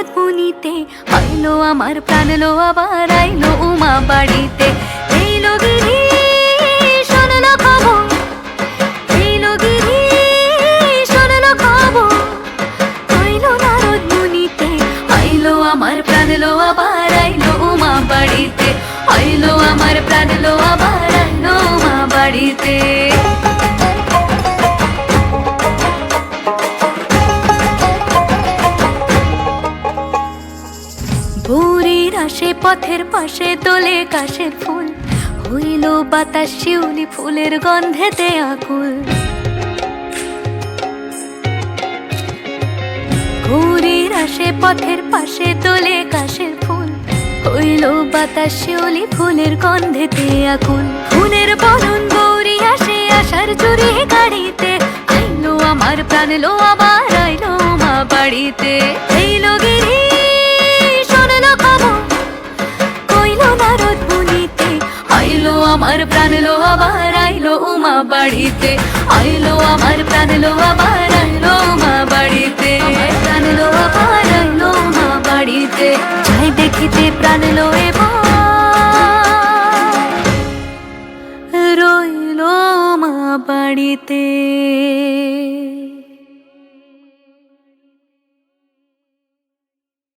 নারদ মুনিতে, আইলো আমার প্রাণ লো আবার আইলো উমা বাড়িতে। এইলো গিরি শুনলো খবর, এইলো গিরি শুনলো খবর, আইলো নারদ মুনিতে, আইলো আমার প্রাণ লো আবার আইলো উমা বাড়িতে, আইলো আমার প্রাণ লো আবার আইলো উমা বাড়িতে। ভোরের আসে পথের পাশে তোলে কাশের ফুল, হইল বাতাস শিউলি ফুলের গন্ধেতে আকুল। ভোরের আসে পথের পাশে তোলে কাশের ফুল, হইল বাতাস শিউলি ফুলের গন্ধেতে আকুল। ফুলের বরণ গৌরী আসে আশার চুরি গাড়িতে, আইলো আমার প্রাণ লো আবার আইলো মা বাড়িতে। এইলো গিরি শুনলো খবর, কইলো নারদ মুনিতে, আইলো আমার প্রাণ লো আবার আইলো উমা বাড়িতে, আইলো আমার প্রাণ লো আবার আইলো উমা বাড়িতে, প্রাণ লো আবার আইলো উমা বাড়িতে। যাই দেখিতে প্রাণ লো